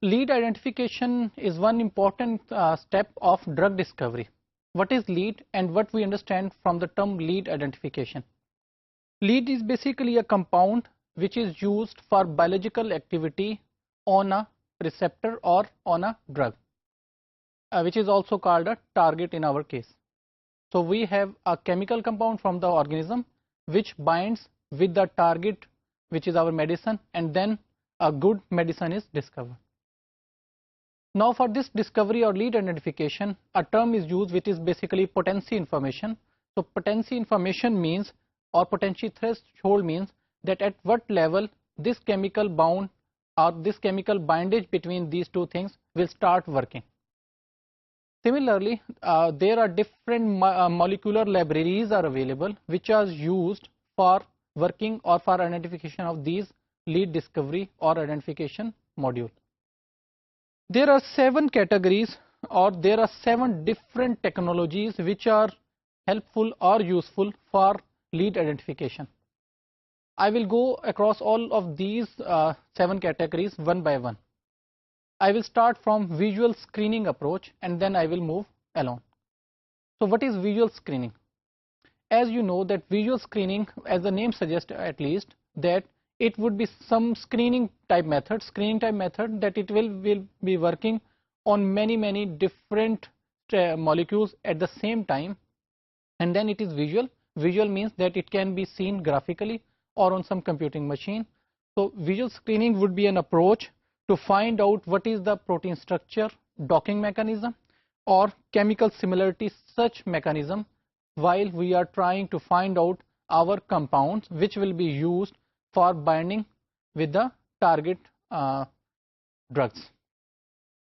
Lead identification is one important step of drug discovery. What is lead and what we understand from the term lead identification? Lead is basically a compound which is used for biological activity on a receptor or on a drug, which is also called a target in our case. So we have a chemical compound from the organism which binds with the target, which is our medicine, and then a good medicine is discovered. Now for this discovery or lead identification, a term is used which is basically potency information. So potency information means, or potency threshold means, that at what level this chemical bound or this chemical bindage between these two things will start working. Similarly, there are different molecular libraries are available which are used for working or for identification of these lead discovery or identification module. There are 7 categories, or there are 7 different technologies which are helpful or useful for lead identification. I will go across all of these 7 categories one by one. I will start from visual screening approach and then I will move along. So what is visual screening? As you know that visual screening, as the name suggests at least, that it would be some screening type method that it will be working on many different molecules at the same time, and then it is visual. Visual means that it can be seen graphically or on some computing machine. So visual screening would be an approach to find out what is the protein structure, docking mechanism, or chemical similarity such mechanism while we are trying to find out our compounds which will be used for binding with the target drugs.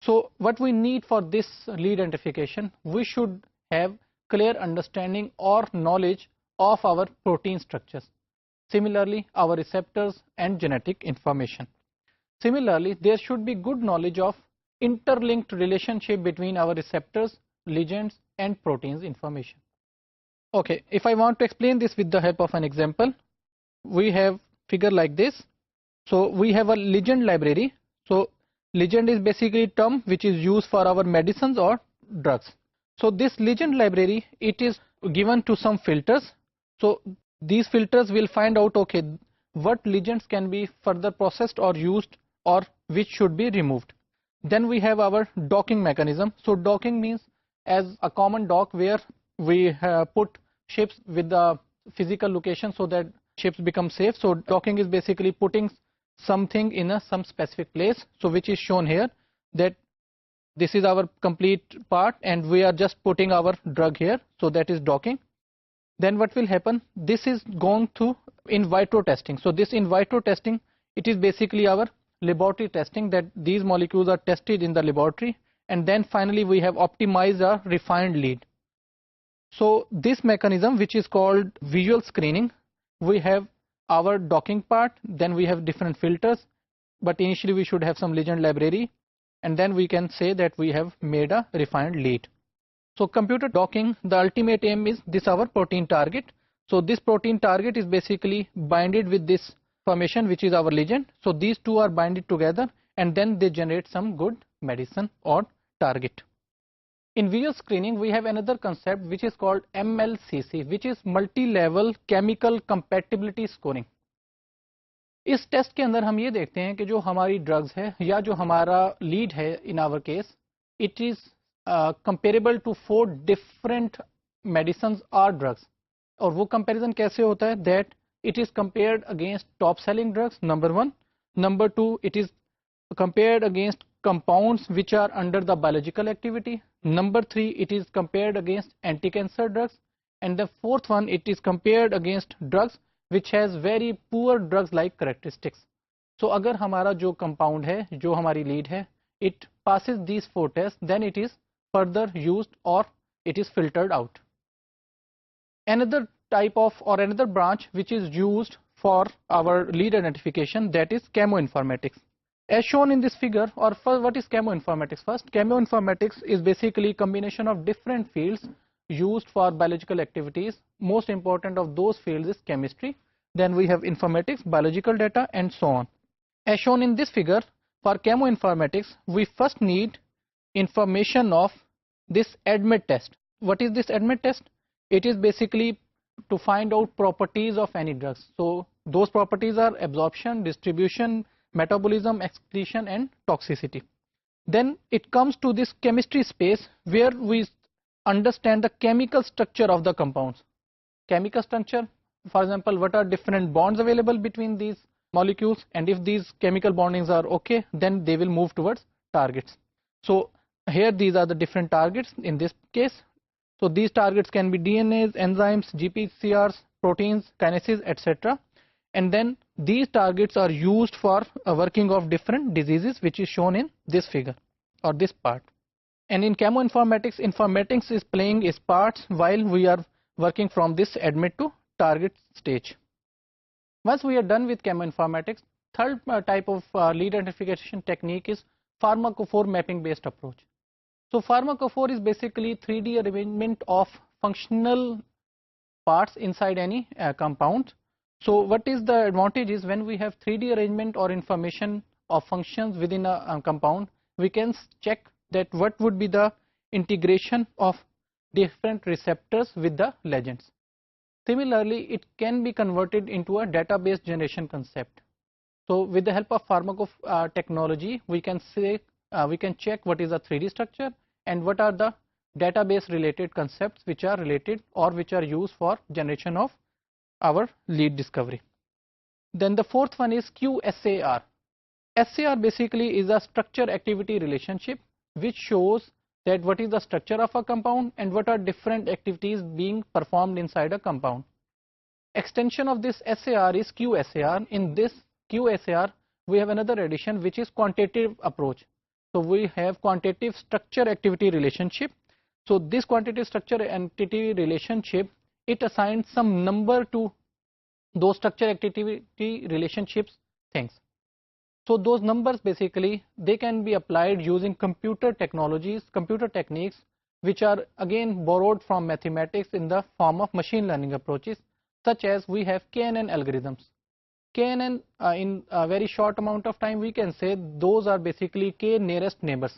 So what we need for this lead identification, we should have clear understanding or knowledge of our protein structures. Similarly, our receptors and genetic information. Similarly, there should be good knowledge of interlinked relationship between our receptors, ligands, and proteins information. Okay, if I want to explain this with the help of an example, we have figure like this. So we have a ligand library. So ligand is basically a term which is used for our medicines or drugs. So this ligand library, it is given to some filters. So these filters will find out, okay, what ligands can be further processed or used or which should be removed. Then we have our docking mechanism. So docking means as a common dock where we put ships with the physical location so that ships become safe. So docking is basically putting something in some specific place. So which is shown here, that this is our complete part and we are just putting our drug here. So that is docking. Then what will happen? This is gone to in vitro testing. So this in vitro testing, it is basically our laboratory testing, that these molecules are tested in the laboratory, and then finally we have optimized a refined lead. So this mechanism, which is called visual screening, we have our docking part, then we have different filters, but initially we should have some ligand library, and then we can say that we have made a refined lead. So computer docking, the ultimate aim is this our protein target. So this protein target is basically binded with this formation which is our ligand. So these two are binded together and then they generate some good medicine or target. In visual screening, we have another concept which is called MLCC, which is Multilevel Chemical Compatibility Scoring. इस test के अंदर हम ये देखते हैं कि जो हमारी ड्रग्स है या जो हमारा लीड है in our case, it is comparable to 4 different medicines और ड्रग्स. और वो कंपैरिजन कैसे होता है? That it is compared against top selling drugs, number 1. Number 2, it is compared against compounds which are under the biological activity. Number 3, it is compared against anti-cancer drugs. And the 4th one, it is compared against drugs which has very poor drugs like characteristics. So अगर हमारा जो compound है, जो हमारी lead है, it passes these 4 tests, then it is further used or it is filtered out. Another type of or another branch which is used for our lead identification, that is Chem Informatics. As shown in this figure, or first, what is Chem Informatics? First, Chem Informatics is basically a combination of different fields used for biological activities. Most important of those fields is chemistry. Then we have informatics, biological data, and so on. As shown in this figure, For chemoinformatics, we first need information of this ADMET test. What is this ADMET test? It is basically to find out properties of any drugs. So those properties are absorption, distribution, metabolism, excretion, and toxicity. Then it comes to this chemistry space where we understand the chemical structure of the compounds. Chemical structure, for example, what are different bonds available between these molecules, and if these chemical bondings are okay, then they will move towards targets. So here these are the different targets in this case. So these targets can be DNAs, enzymes, GPCRs, proteins, kinases, etc. And then these targets are used for working of different diseases, which is shown in this figure or this part. And in chemoinformatics, informatics is playing its parts while we are working from this ADMET to target stage. Once we are done with chemoinformatics, third type of lead identification technique is pharmacophore mapping based approach. So pharmacophore is basically 3D arrangement of functional parts inside any compound. So what is the advantage is when we have 3D arrangement or information of functions within a compound, we can check that what would be the integration of different receptors with the ligands. Similarly, it can be converted into a database generation concept. So with the help of pharmacophore technology, we can say we can check what is a 3D structure and what are the database related concepts which are related or which are used for generation of our lead discovery. Then the fourth one is QSAR. SAR basically is a structure activity relationship which shows that what is the structure of a compound and what are different activities being performed inside a compound. Extension of this SAR is QSAR. In this QSAR, we have another addition which is quantitative approach. So we have quantitative structure activity relationship. So this quantitative structure activity relationship, it assigns some number to those structure activity relationships things. So those numbers basically they can be applied using computer technologies, computer techniques, which are again borrowed from mathematics in the form of machine learning approaches, such as we have KNN algorithms. KNN in a very short amount of time we can say those are basically k nearest neighbors.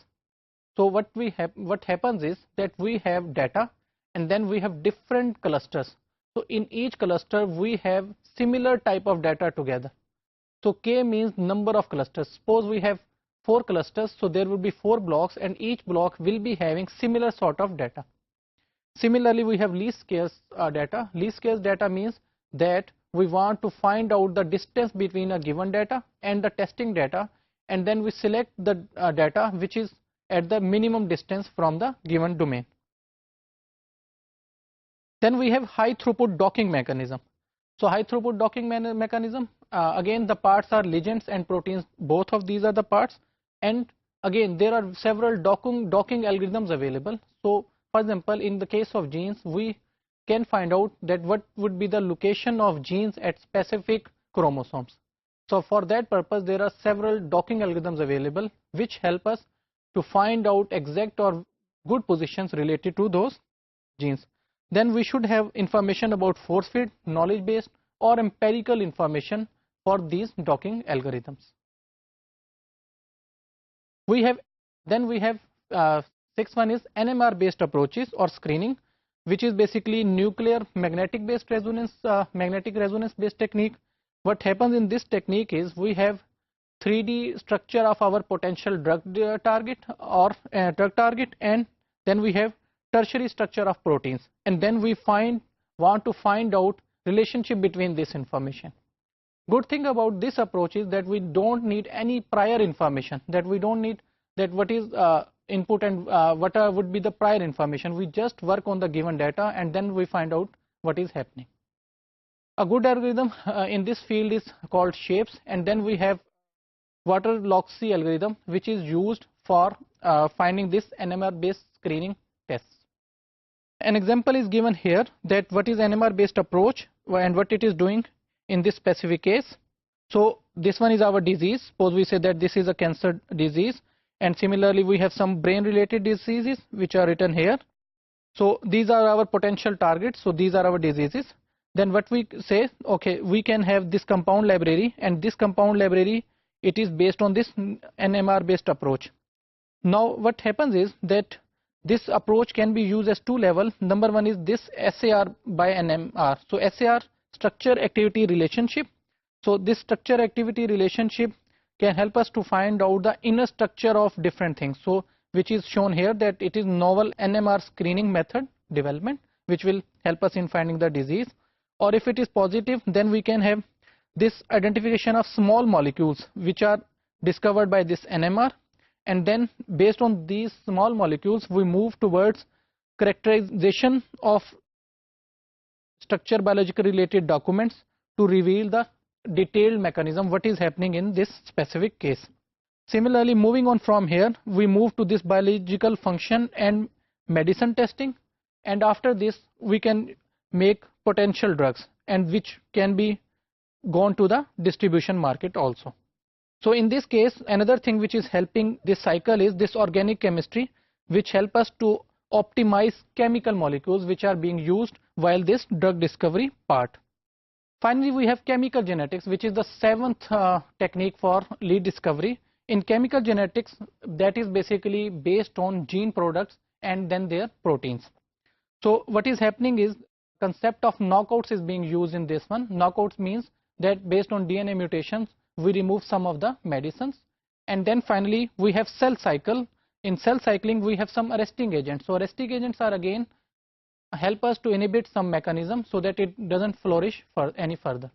So what happens is that we have data and then we have different clusters. So in each cluster we have similar type of data together. So K means number of clusters. Suppose we have 4 clusters, so there will be 4 blocks and each block will be having similar sort of data. Similarly, we have least scarce data. Least scarce data means that we want to find out the distance between a given data and the testing data, and then we select the data which is at the minimum distance from the given domain. Then we have high throughput docking mechanism. So high throughput docking mechanism, again the parts are ligands and proteins, both of these are the parts, and again there are several docking algorithms available. So for example, in the case of genes, we can find out that what would be the location of genes at specific chromosomes. So for that purpose there are several docking algorithms available which help us to find out exact or good positions related to those genes. Then we should have information about force field, knowledge based or empirical information for these docking algorithms. Then we have sixth one is NMR based approaches or screening, which is basically nuclear magnetic based resonance, magnetic resonance based technique. What happens in this technique is we have 3D structure of our potential drug target or drug target, and then we have tertiary structure of proteins, and then we want to find out relationship between this information. Good thing about this approach is that we don't need any prior information, that we don't need that what is input and what would be the prior information. We just work on the given data and then we find out what is happening. A good algorithm in this field is called shapes, and then we have Waterloxy algorithm which is used for finding this NMR based screening tests. An example is given here that what is NMR based approach and what it is doing in this specific case. So this one is our disease. Suppose we say that this is a cancer disease, and similarly we have some brain related diseases which are written here. So these are our potential targets, so these are our diseases. Then what we say, okay, we can have this compound library, and this compound library it is based on this NMR-based approach. Now what happens is that this approach can be used as two levels. Number one is this SAR by NMR. So SAR, structure activity relationship. So this structure activity relationship can help us to find out the inner structure of different things. So which is shown here that it is novel NMR screening method development, which will help us in finding the disease. Or if it is positive, then we can have this identification of small molecules which are discovered by this NMR, and then based on these small molecules we move towards characterization of structure biological related documents to reveal the detailed mechanism what is happening in this specific case. Similarly, moving on from here, we move to this biological function and medicine testing, and after this we can make potential drugs and which can be gone to the distribution market also. So in this case, another thing which is helping this cycle is this organic chemistry, which help us to optimize chemical molecules which are being used while this drug discovery part. Finally, we have chemical genetics, which is the seventh technique for lead discovery. In chemical genetics, that is basically based on gene products and then their proteins. So what is happening is concept of knockouts is being used in this one. Knockouts means that based on DNA mutations, we remove some of the medicines. And then finally, we have cell cycle. In cell cycling, we have some arresting agents. So arresting agents are again help us to inhibit some mechanism so that it doesn't flourish for any further.